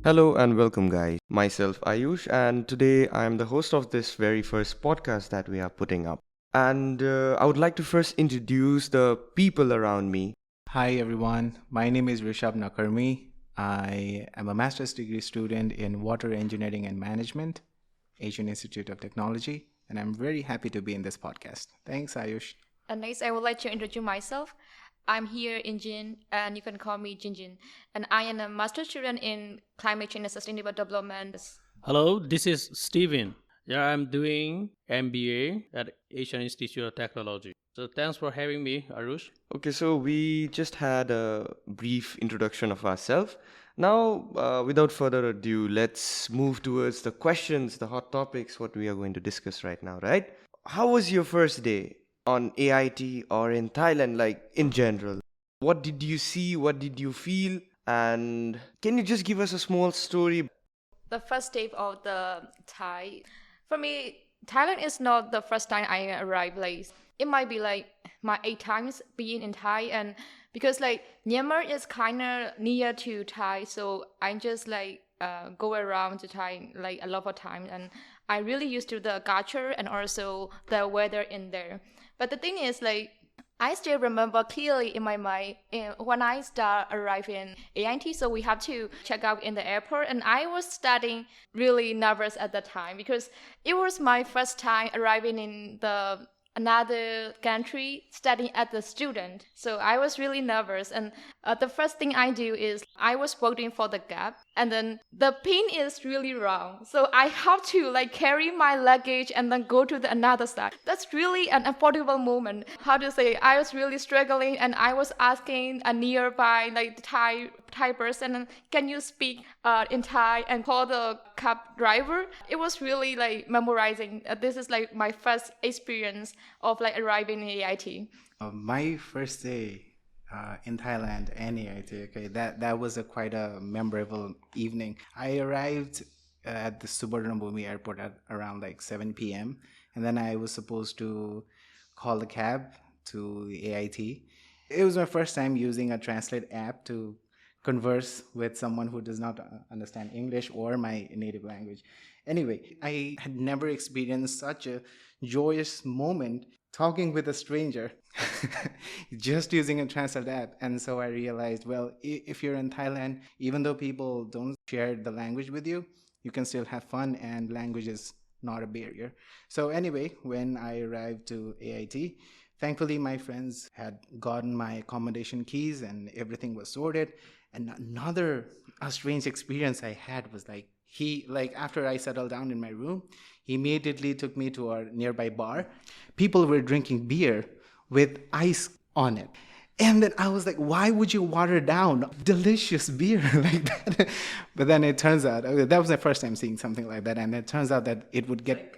Hello and welcome, guys. Myself Ayush, and today I am the host of this very first podcast that we are putting up. And I would like to first introduce the people around me. Hi everyone, my name is Rishab Nakarmi. I am a master's degree student in water engineering and management, Asian Institute of Technology, and I'm very happy to be in this podcast. Thanks, Ayush. And next, I would like to introduce myself. I'm here in Jin, and you can call me Jinjin. And I am a master student in climate change and sustainable development. Hello, this is Steven. Yeah, I'm doing MBA at Asian Institute of Technology. So thanks for having me, Arush. Okay, so we just had a brief introduction of ourselves. Now, without further ado, let's move towards the questions, the hot topics, what we are going to discuss right now, right? How was your first day on AIT or in Thailand, like in general? What did you see? What did you feel? And can you just give us a small story? The first day of the Thai, for me, Thailand is not the first time I arrived. Like it might be like my 8 times being in Thai, and because like Myanmar is kind of near to Thai, so I just like go around to Thai like a lot of time, and I really used to the culture and also the weather in there. But the thing is like I still remember clearly in my mind when I start arriving in AIT, so we have to check out in the airport, and I was starting really nervous at that time because it was my first time arriving in the another country studying as a student. So I was really nervous, and the first thing I do is I was waiting for the gap, and then the pin is really wrong, so I have to like carry my luggage and then go to the another side. That's really an affordable moment. How to say, I was really struggling, and I was asking a nearby like Thai person, can you speak in Thai, and call the cab driver. It was really like memorizing. This is like my first experience of like arriving in AIT. My first day in Thailand and AIT, okay, that was a quite a memorable evening. I arrived at the Suvarnabhumi airport at around like 7 p.m. and then I was supposed to call the cab to the AIT. It was my first time using a translate app to converse with someone who does not understand English or my native language. Anyway, I had never experienced such a joyous moment talking with a stranger just using a translate app. And so I realized, well, if you're in Thailand, even though people don't share the language with you, you can still have fun, and language is not a barrier. So anyway, when I arrived to AIT, thankfully my friends had gotten my accommodation keys and everything was sorted. And another strange experience I had was like after I settled down in my room, he immediately took me to a nearby bar. People were drinking beer with ice on it. And then I was like, why would you water down delicious beer like that? But then it turns out, that was the first time seeing something like that. And it turns out that it would get,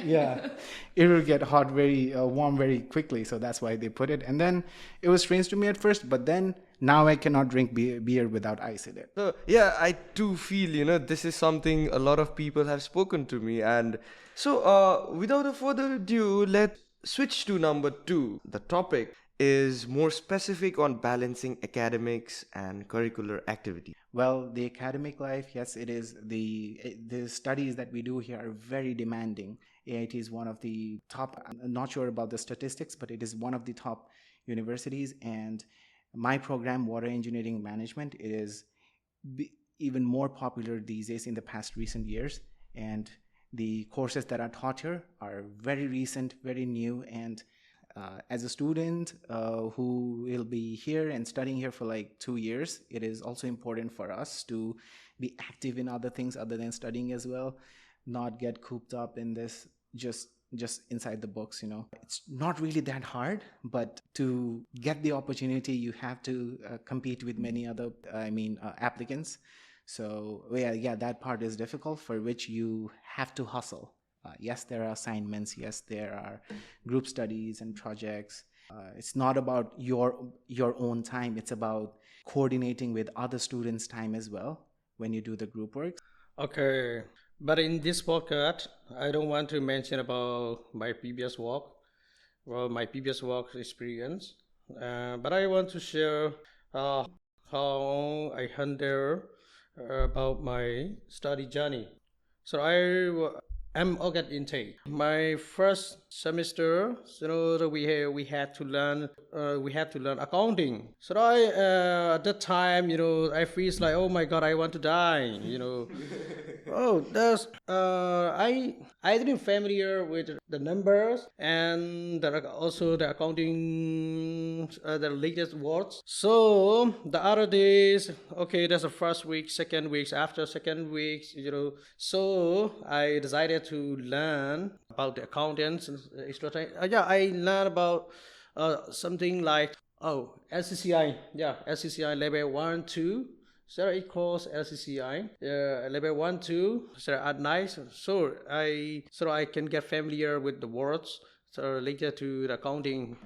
yeah, it would get hot very, warm very quickly. So that's why they put it. And then it was strange to me at first, but then now I cannot drink beer without ice in it. So, yeah, I too feel, this is something a lot of people have spoken to me. And so, without a further ado, let's switch to number two. The topic is more specific on balancing academics and curricular activity. Well, the academic life, yes, it is. The studies that we do here are very demanding. AIT is one of the top, I'm not sure about the statistics, but it is one of the top universities. And my program, Water Engineering Management, it is even more popular these days in the past recent years. And the courses that are taught here are very recent, very new, and as a student who will be here and studying here for like 2 years, it is also important for us to be active in other things other than studying as well, not get cooped up in this just inside the books. It's not really that hard, but to get the opportunity, you have to compete with many other applicants. So yeah, that part is difficult, for which you have to hustle. Yes, there are assignments. Yes, there are group studies and projects. It's not about your own time. It's about coordinating with other students' time as well when you do the group work. Okay, but in this podcast, I don't want to mention about my previous work, my previous work experience, but I want to share how I handle about my study journey. So am organ intake. My first semester, we had to learn accounting. So at that time, I feel like, oh my god, I want to die. Oh, that's I didn't familiar with the numbers and also the accounting, the latest words. So the other days, okay, that's the first week, second weeks. After second weeks, so I decided to learn about the accountants and extra time. Yeah, I learned about something like LCCI. Yeah, LCCI level 1, 2. So it calls LCCI level 1, 2. So at night, so I can get familiar with the words so related to the accounting.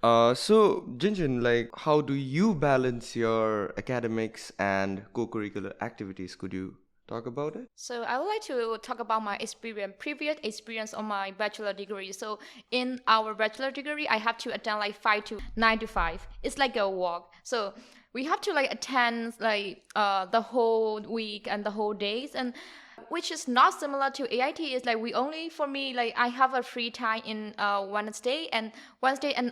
So, Jinjin, like, how do you balance your academics and co-curricular activities? Could you talk about it? So I would like to talk about my previous experience on my bachelor degree. So in our bachelor degree, I have to attend like 5 to 9 to 5. It's like a walk. So we have to like attend like the whole week and the whole days, and which is not similar to AIT. Is like we only, for me, like I have a free time in Wednesday and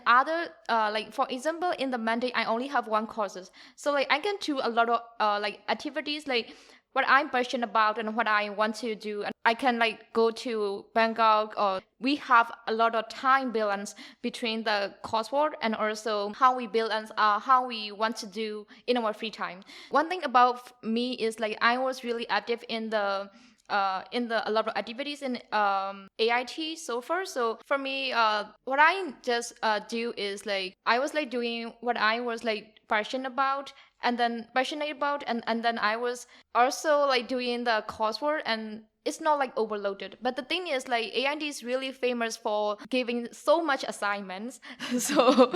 other like for example in the Monday I only have one courses. So like I can do a lot of like activities like what I'm passionate about and what I want to do. And I can like go to Bangkok, or we have a lot of time balance between the coursework and also how we balance how we want to do in our free time. One thing about me is like I was really active in the a lot of activities in AIT so far. So for me, what I just do is like I was like doing what I was like passionate about, and then I was also like doing the coursework, and it's not like overloaded. But the thing is like AIT is really famous for giving so much assignments. So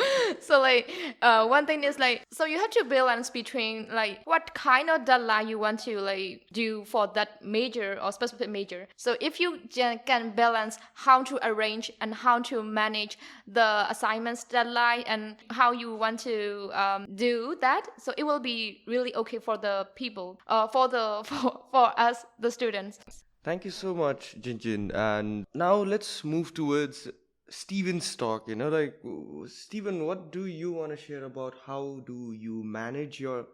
like one thing is like, so you have to balance between like what kind of deadline you want to like do for that major or specific major. So if you can balance how to arrange and how to manage the assignments deadline and how you want to do that, so it will be really okay for the people, for us the students. Thank you so much, Jinjin. And now let's move towards Steven's talk. Steven, what do you want to share about how do you manage your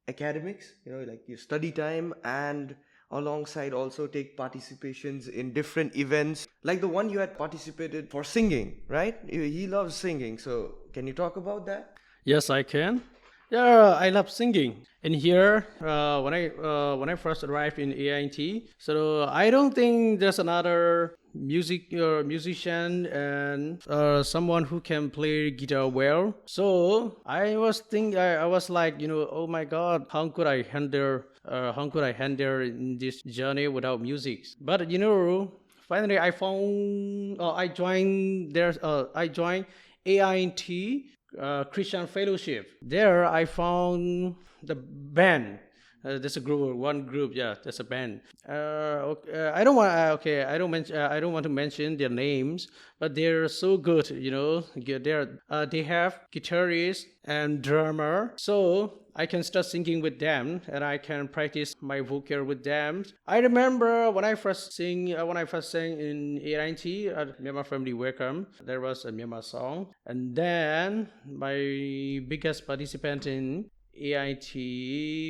academics, like your study time, and alongside also take participations in different events, like the one you had participated for singing, right? He loves singing. So can you talk about that? Yes, I can. Yeah, I love singing. And here, when I first arrived in AIT, so I don't think there's another musician and someone who can play guitar well. So I was like, oh my God, how could I handle in this journey without music? But finally I joined AIT Christian Fellowship. There I found the band. There's a group, one group. Yeah, there's a band. I don't want. Okay, I don't mention. I don't want to mention their names, but they're so good. They have guitarist and drummer. So I can start singing with them, and I can practice my vocal with them. I remember when I first sang in AIT at Myanmar Family Welcome, there was a Myanmar song, and then my biggest participant in AIT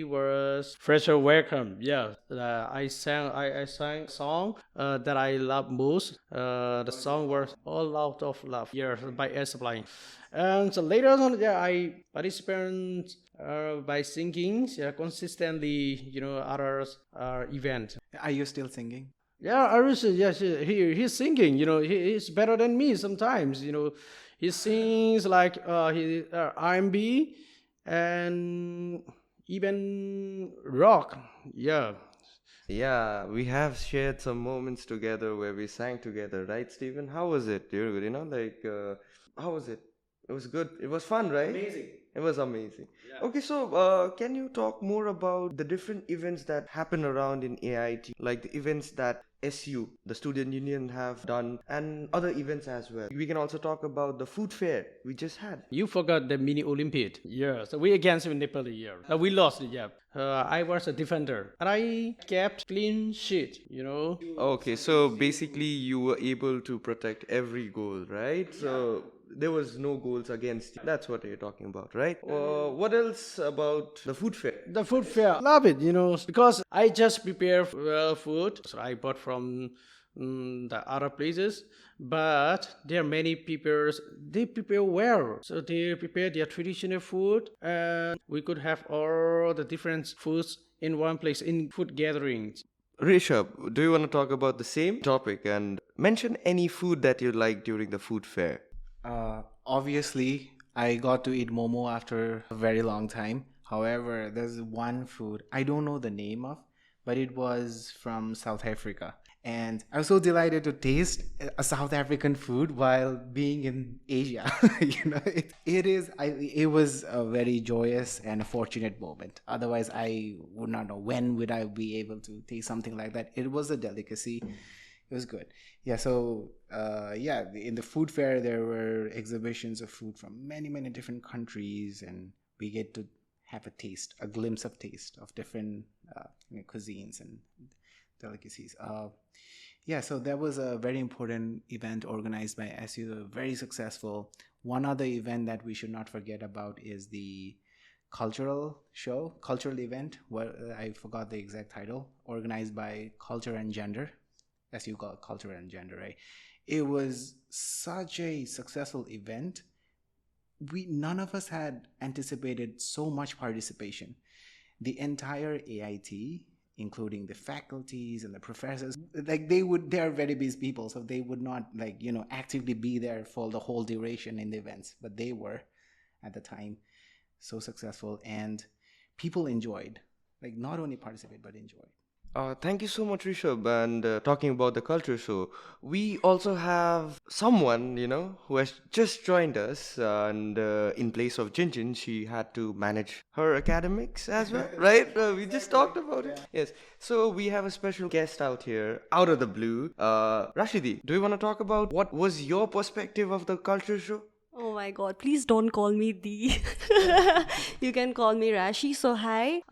was Fresher Welcome. Yeah, I sang a song that I love most. The song was All Out of Love. Yeah, by Air Supply. And so later on, yeah, I participate by singing consistently. Others event. Are you still singing? Yeah, Ayush, yes, he's singing. He's better than me sometimes. He sings like R&B and even rock. Yeah. Yeah, we have shared some moments together where we sang together, right, Stephen? How was it? How was it? It was good. It was fun, right? Amazing. It was amazing. Okay, so can you talk more about the different events that happen around in AIT, like the events that SU, the student union, have done, and other events as well? We can also talk about the food fair we just had. You forgot the mini Olympiad. Yeah, so we against Nepal here. We lost. Yeah, I was a defender and I kept clean sheet. Okay, so basically you were able to protect every goal, right? So there was no goals against you. That's what you're talking about, right? What else about the food fair? The food fair, love it. Because I just prepare food. So I bought from the other places, but there are many people. They prepare well, so they prepare their traditional food, and we could have all the different foods in one place in food gatherings. Rishab, do you want to talk about the same topic and mention any food that you like during the food fair? Obviously, I got to eat momo after a very long time. However, there's one food I don't know the name of, but it was from South Africa. And I was so delighted to taste a South African food while being in Asia. It was a very joyous and a fortunate moment. Otherwise, I would not know when would I be able to taste something like that. It was a delicacy. It was good. Yeah, so in the food fair, there were exhibitions of food from many, many different countries, and we get to have a glimpse of taste of different cuisines and delicacies. So that was a very important event organized by SU, very successful. One other event that we should not forget about is the cultural event, where I forgot the exact title, organized by Culture and Gender. SU called Culture and Gender, right? It was such a successful event. None of us had anticipated so much participation. The entire AIT, including the faculties and the professors, they are very busy people, so they would not actively be there for the whole duration in the events, but they were at the time so successful, and people enjoyed, not only participate but enjoyed. Thank you so much, Rishabh. And talking about the culture show, we also have someone, who has just joined us. And in place of Jinjin, she had to manage her academics as well, right? We just talked about it. Yes. So we have a special guest out here, out of the blue. Rashidi, do you want to talk about what was your perspective of the culture show? Oh my god, please don't call me the. You can call me Raashi. So, hi.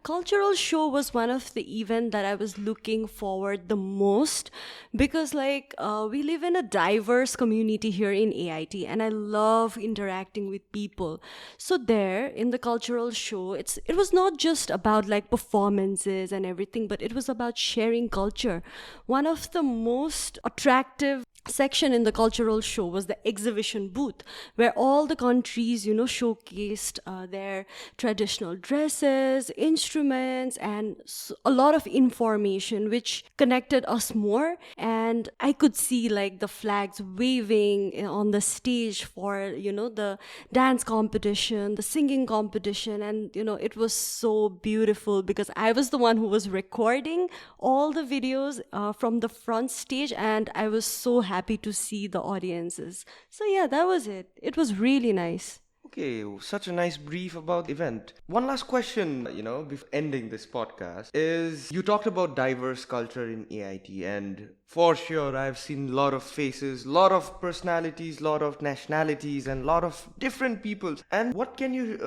Cultural show was one of the event that I was looking forward the most because, we live in a diverse community here in AIT and I love interacting with people. So, there in the cultural show, it was not just about performances and everything, but it was about sharing culture. One of the most attractive section in the cultural show was the exhibition booth, where all the countries showcased their traditional dresses, instruments, and a lot of information which connected us more. And I could see the flags waving on the stage for the dance competition, the singing competition, and it was so beautiful because I was the one who was recording all the videos from the front stage, and I was so happy to see the audiences. So yeah, that was it. It was really nice. Okay, such a nice brief about the event. One last question, before ending this podcast is you talked about diverse culture in AIT, and for sure I've seen a lot of faces, a lot of personalities, a lot of nationalities, and a lot of different people. And what can you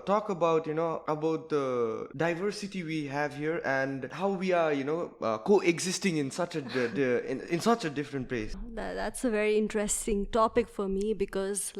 talk about, about the diversity we have here and how we are, coexisting in such a in such a different place? That's a very interesting topic for me because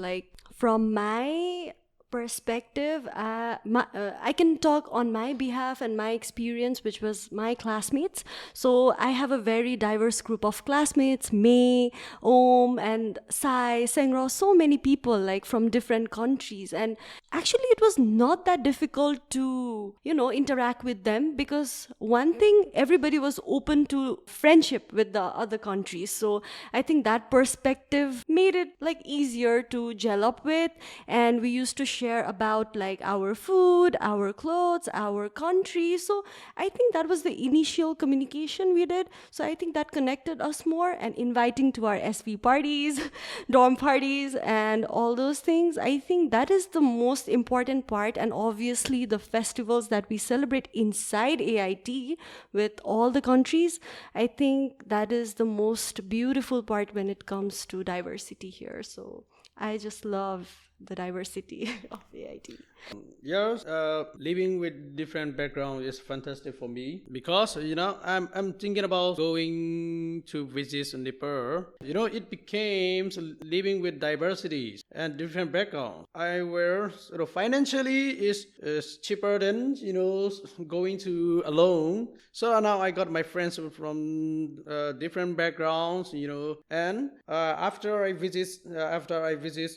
from my perspective, I can talk on my behalf and my experience, which was my classmates. So I have a very diverse group of classmates, May, Om, and Sai, Sengro, so many people from different countries. And actually it was not that difficult to, interact with them because one thing, everybody was open to friendship with the other countries. So I think that perspective made it easier to gel up with, and we used to share share about like our food, our clothes, our country. So I think that was the initial communication we did. So I think that connected us more, and inviting to our SV parties, dorm parties, and all those things. I think that is the most important part. And obviously, the festivals that we celebrate inside AIT with all the countries, I think that is the most beautiful part when it comes to diversity here. So I just love the diversity of AIT. Yes, living with different background is fantastic for me because I'm thinking about going to visit Nepal. It became living with diversities and different backgrounds. I were financially is cheaper than going to alone. So now I got my friends from different backgrounds. And after I visit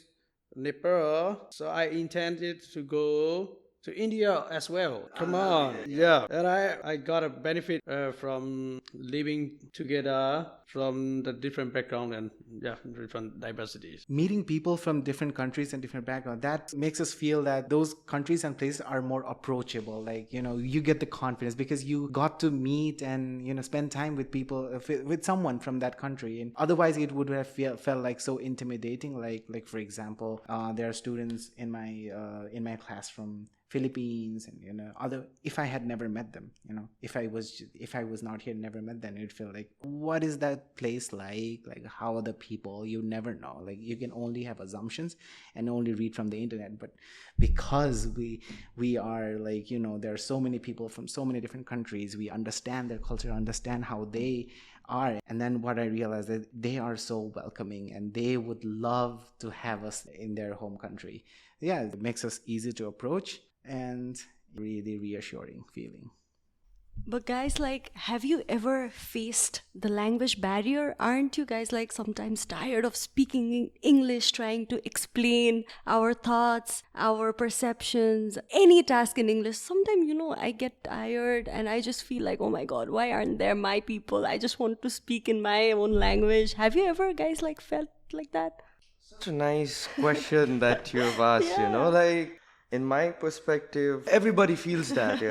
Nepal, so I intended to go to India as well. Come on, yeah. And I got a benefit from living together from the different background and different diversities. Meeting people from different countries and different backgrounds, that makes us feel that those countries and places are more approachable. Like, you get the confidence because you got to meet and spend time with people, with someone from that country. And otherwise it would have felt like so intimidating. Like for example, there are students in my class from Philippines and other. If I had never met them, if I was not here, never met them, it'd feel like, what is that place like how are the people? You never know. Like, you can only have assumptions and only read from the internet. But because we are like, there are so many people from so many different countries, we understand their culture, understand how they are. And then what I realized, that they are so welcoming and they would love to have us in their home country. Yeah, it makes us easy to approach and really reassuring feeling. But guys, like, have you ever faced the language barrier? Aren't you guys like sometimes tired of speaking in English, trying to explain our thoughts, our perceptions, any task in English? Sometimes, I get tired and I just feel like, oh my God, why aren't there my people? I just want to speak in my own language. Have you ever guys like felt like that? Such a nice question that you have asked, Yeah. like, in my perspective, everybody feels that,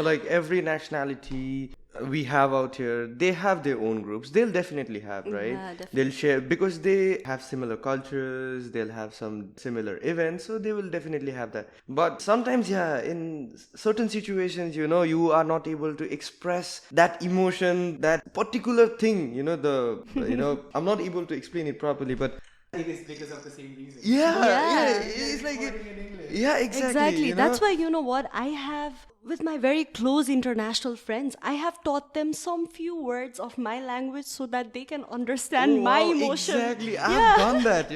like every nationality we have out here, they have their own groups. They'll definitely have, right? Yeah, definitely. They'll share because they have similar cultures, they'll have some similar events, so they will definitely have that. But sometimes, in certain situations, you are not able to express that emotion, that particular thing, I'm not able to explain it properly, but It is because of the same reason. Yeah. it's like Recording in English. exactly. That's why, what? I have, with my very close international friends, I have taught them some few words of my language so that they can understand my wow, emotion. Exactly, Yeah. I've done that.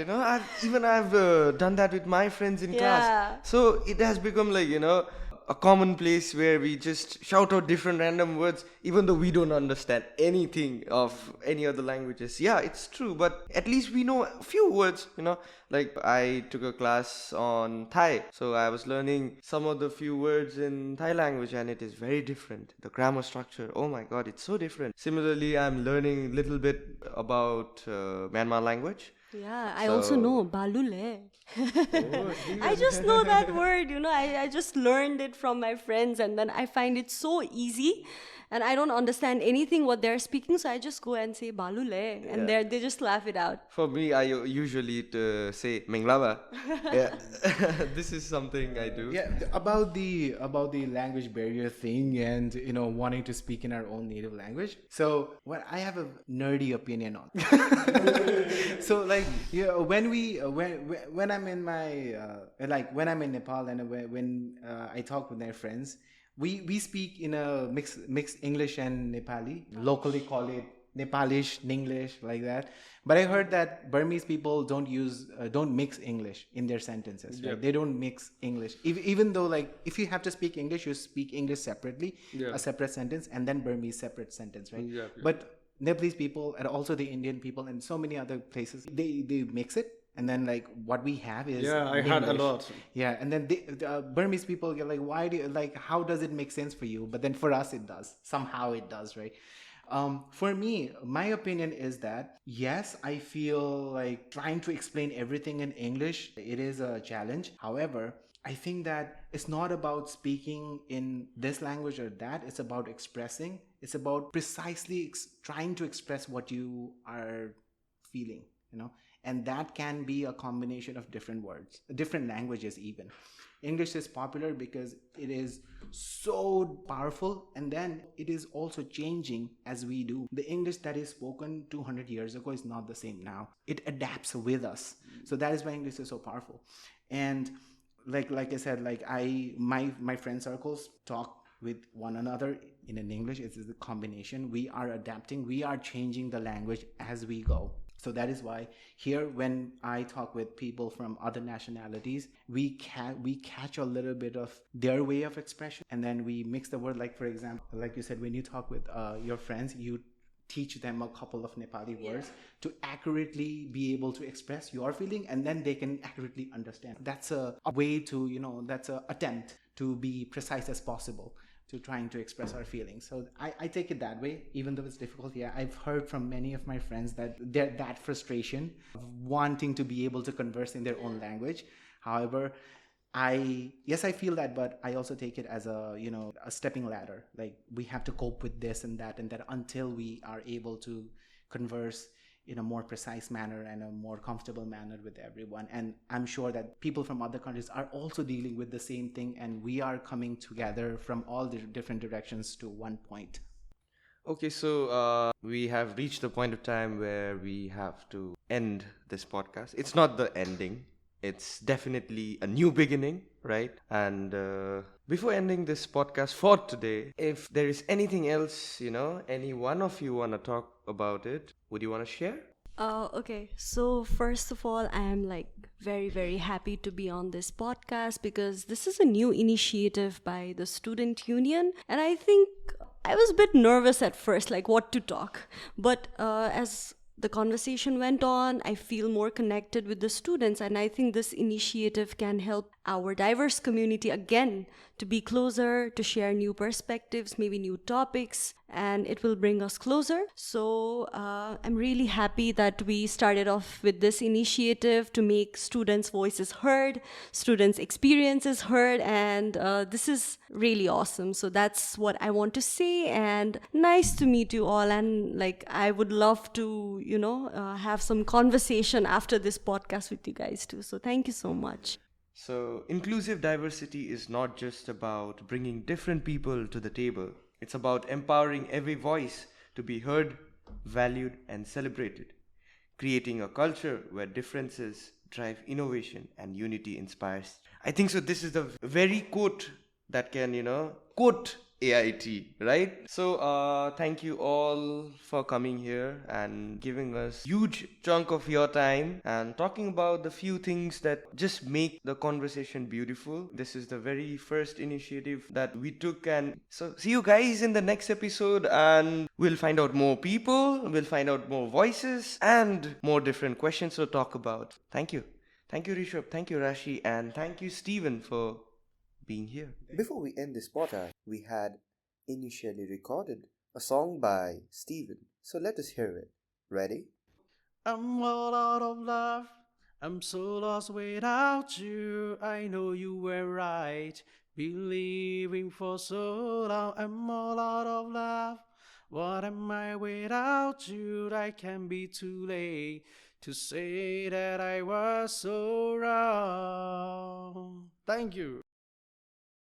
I've done that with my friends in Yeah. class. So it has become like a common place where we just shout out different random words, even though we don't understand anything of any other languages. Yeah, it's true, but at least we know a few words. Like I took a class on Thai, so I was learning some of the few words in Thai language, and it is very different. The grammar structure, oh my God, it's so different. Similarly, I'm learning a little bit about Myanmar language. Yeah, I also know balule. I just know that word, I just learned it from my friends, and then I find it so easy, and I don't understand anything what they're speaking, so I just go and say balule, and they just laugh it out. For me, I usually say Menglava. Yeah, this is something I do. Yeah, about the language barrier thing and wanting to speak in our own native language. So what I have a nerdy opinion on. So like when I'm in my when I'm in Nepal and when I talk with my friends, we speak in a mixed English and Nepali. Locally call it Nepalish, Ninglish, like that. But I heard that Burmese people don't mix English in their sentences. Right? Yep. They don't mix English. Even though like if you have to speak English, you speak English separately, Yeah. a separate sentence, and then Burmese separate sentence, right? Yeah. But Nepalese people and also the Indian people and so many other places, they mix it. And then like what we have is Yeah, I heard a English. lot. Yeah, and then the Burmese people get like, why do you, like, how does it make sense for you? But then for us it does. Somehow it does, right? For me, my opinion is that yes, I feel like trying to explain everything in English, it is a challenge. However, I think that it's not about speaking in this language or that. It's about expressing. It's about precisely trying to express what you are feeling, and that can be a combination of different words, different languages even. English is popular because it is so powerful, and then it is also changing as we do. The English that is spoken 200 years ago is not the same now. It adapts with us. So that is why English is so powerful. And like I said, like my friend circles talk with one another in an English. It's a combination. We are adapting, we are changing the language as we go. So that is why here, when I talk with people from other nationalities, we catch a little bit of their way of expression, and then we mix the word. Like, for example, like you said, when you talk with your friends, you teach them a couple of Nepali words to accurately be able to express your feeling, and then they can accurately understand. That's a way to, that's an attempt to be precise as possible, to trying to express our feelings. So I take it that way, even though it's difficult. Yeah, I've heard from many of my friends that that frustration of wanting to be able to converse in their own language. However, I feel that, but I also take it as a stepping ladder. Like, we have to cope with this and that until we are able to converse in a more precise manner and a more comfortable manner with everyone. And I'm sure that people from other countries are also dealing with the same thing, and we are coming together from all the different directions to one point. Okay, so we have reached the point of time where we have to end this podcast. It's not the ending, it's definitely a new beginning, right? And before ending this podcast for today, if there is anything else, any one of you want to talk about it, would you want to share? Okay, so first of all, I am like very, very happy to be on this podcast because this is a new initiative by the Student Union. And I think I was a bit nervous at first, like what to talk. But as the conversation went on, I feel more connected with the students, and I think this initiative can help our diverse community again to be closer, to share new perspectives, maybe new topics, and it will bring us closer. So I'm really happy that we started off with this initiative to make students' voices heard, students' experiences heard, and this is really awesome. So that's what I want to say, and nice to meet you all. And like, I would love to, have some conversation after this podcast with you guys too. So thank you so much. So, inclusive diversity is not just about bringing different people to the table. It's about empowering every voice to be heard, valued, and celebrated, creating a culture where differences drive innovation and unity inspires. I think so. This is the very quote that can, quote AIT, right? So, thank you all for coming here and giving us huge chunk of your time and talking about the few things that just make the conversation beautiful. This is the very first initiative that we took, and so see you guys in the next episode, and we'll find out more people, we'll find out more voices and more different questions to talk about. Thank you. Thank you, Rishab. Thank you, Raashi. And thank you, Stephen, for being here. Before we end this podcast, we had initially recorded a song by Steven. So let us hear it. Ready? I'm all out of love. I'm so lost without you. I know you were right. Believing for so long. I'm all out of love. What am I without you? I can be too late to say that I was so wrong. Thank you.